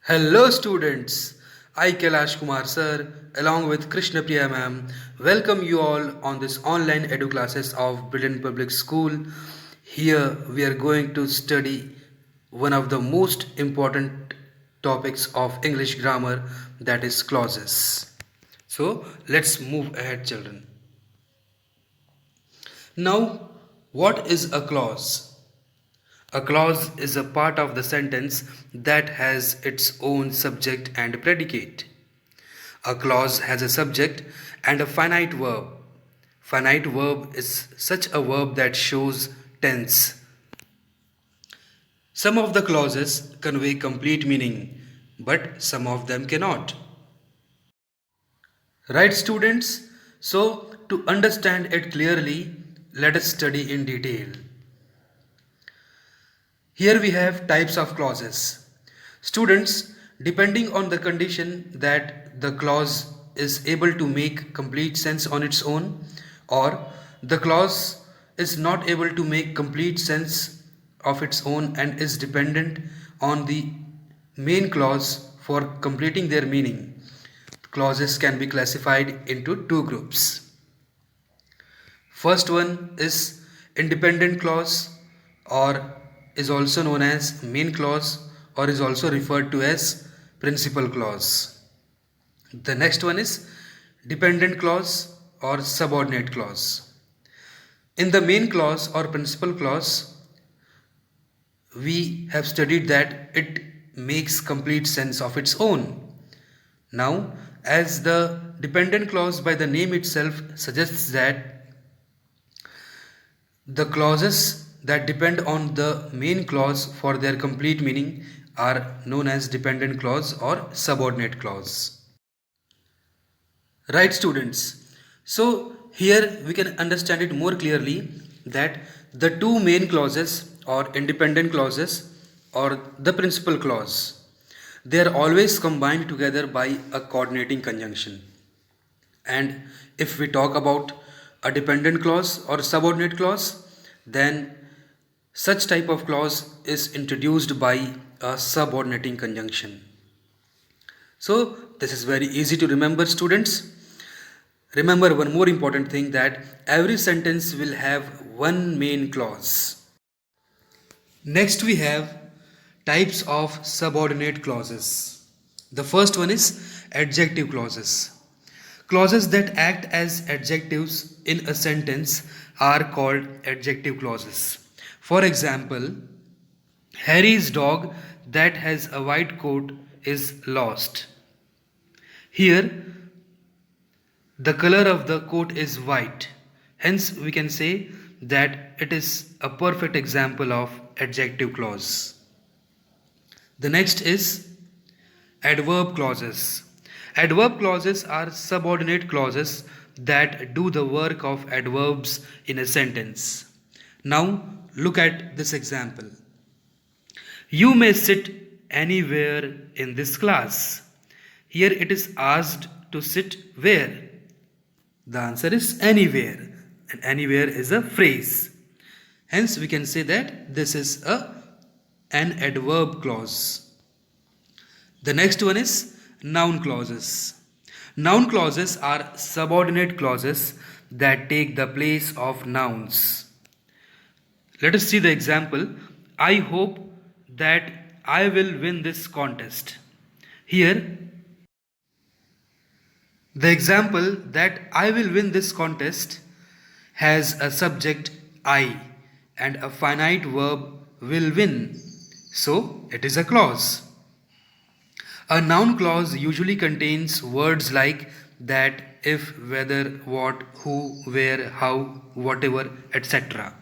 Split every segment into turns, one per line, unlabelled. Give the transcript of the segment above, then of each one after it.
Hello students, I Kailash Kumar sir along with Krishna Priya ma'am welcome you all on this online edu classes of Brilliant Public School. Here we are going to study one of the most important topics of English grammar, that is clauses. So let's move ahead children. Now what is a clause? A clause is a part of the sentence that has its own subject and predicate. A clause has a subject and a finite verb. Finite verb is such a verb that shows tense. Some of the clauses convey complete meaning, but some of them cannot. Right, students? So, to understand it clearly, let us study in detail. Here we have types of clauses. Students, depending on the condition that the clause is able to make complete sense on its own, or the clause is not able to make complete sense of its own and is dependent on the main clause for completing their meaning, clauses can be classified into two groups. First one is independent clause, or is also known as main clause, or is also referred to as principal clause. The next one is dependent clause or subordinate clause. In the main clause or principal clause, we have studied that it makes complete sense of its own. Now, as the dependent clause by the name itself suggests that the clauses that depend on the main clause for their complete meaning are known as dependent clause or subordinate clause. Right, students? So here we can understand it more clearly that the two main clauses or independent clauses or the principal clause, they are always combined together by a coordinating conjunction. And if we talk about a dependent clause or subordinate clause, then such type of clause is introduced by a subordinating conjunction. So this is very easy to remember, students. Remember one more important thing, that every sentence will have one main clause. Next we have types of subordinate clauses. The first one is adjective clauses. Clauses that act as adjectives in a sentence are called adjective clauses. For example, Harry's dog that has a white coat is lost. Here, the color of the coat is white. Hence, we can say that it is a perfect example of adjective clause. The next is adverb clauses. Adverb clauses are subordinate clauses that do the work of adverbs in a sentence. Now, look at this example. You may sit anywhere in this class. Here it is asked to sit where? The answer is anywhere, and anywhere is a phrase. Hence we can say that this is an adverb clause. The next one is noun clauses. Noun clauses are subordinate clauses that take the place of nouns. Let us see the example. I hope that I will win this contest. Here, the example that I will win this contest has a subject I and a finite verb will win. So, it is a clause. A noun clause usually contains words like that, if, whether, what, who, where, how, whatever, etc.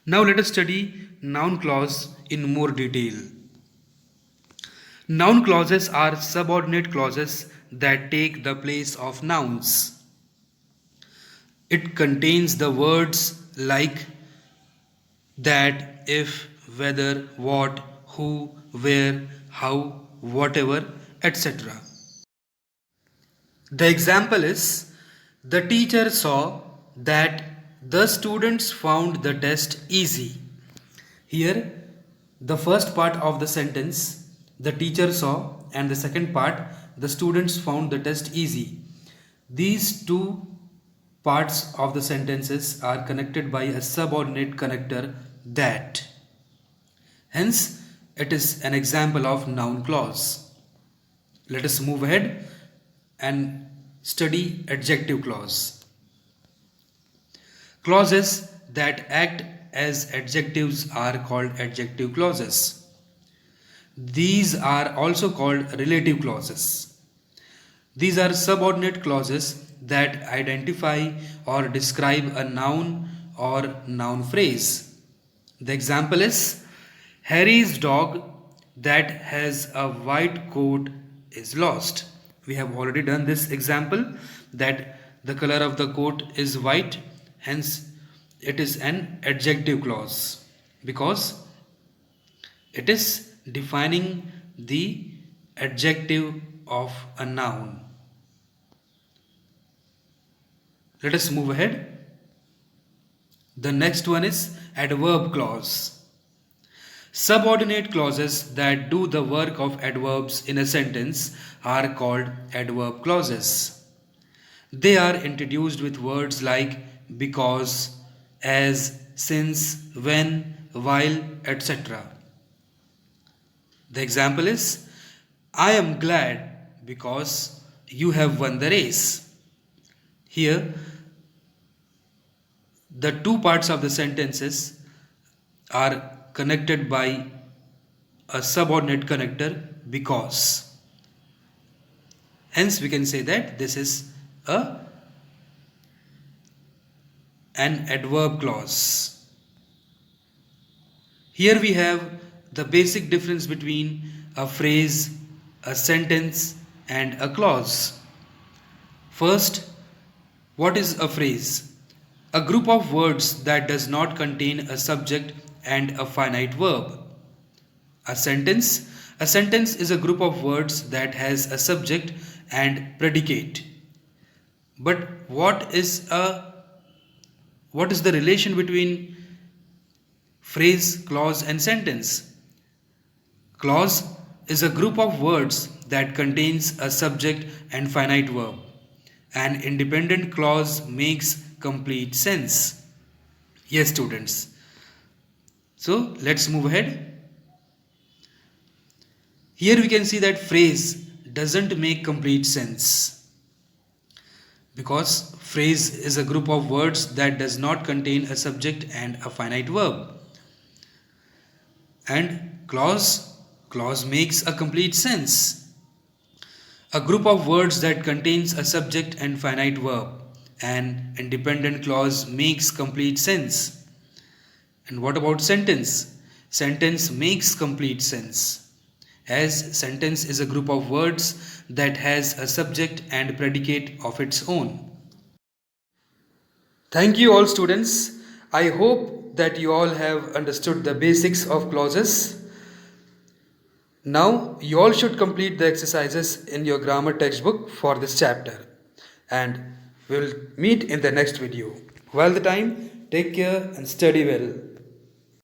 Now let us study noun clause in more detail. Noun clauses are subordinate clauses that take the place of nouns. It contains the words like that, if, whether, what, who, where, how, whatever, etc. The example is, the teacher saw that the students found the test easy. Here, The first part of the sentence the teacher saw, and the second part the students found the test easy. These two parts of the sentences are connected by a subordinate connector that. Hence, it is an example of noun clause. Let us move ahead and study adjective clause. Clauses that act as adjectives are called adjective clauses. These are also called relative clauses. These are subordinate clauses that identify or describe a noun or noun phrase. The example is Harry's dog that has a white coat is lost. We have already done this example that the color of the coat is white, hence it is an adjective clause because it is defining the adjective of a noun. Let us move ahead. The next one is adverb clause. Subordinate clauses that do the work of adverbs in a sentence are called adverb clauses. They are introduced with words like because, as, since, when, while, etc. The example is I am glad because you have won the race. Here, the two parts of the sentences are connected by a subordinate connector because. Hence, we can say that this is an adverb clause. Here we have the basic difference between a phrase, a sentence, and a clause. First, what is a phrase? A group of words that does not contain a subject and a finite verb. A sentence is a group of words that has a subject and predicate. But what is the relation between phrase, clause and sentence? Clause is a group of words that contains a subject and finite verb. An independent clause makes complete sense. Yes, students. So let's move ahead. Here we can see that phrase doesn't make complete sense because phrase is a group of words that does not contain a subject and a finite verb. And clause makes a complete sense. A group of words that contains a subject and finite verb. An independent clause makes complete sense. And what about sentence? Sentence makes complete sense, as sentence is a group of words that has a subject and predicate of its own. Thank you all students. I hope that you all have understood the basics of clauses. Now you all should complete the exercises in your grammar textbook for this chapter, and we will meet in the next video. While the time, take care and study well.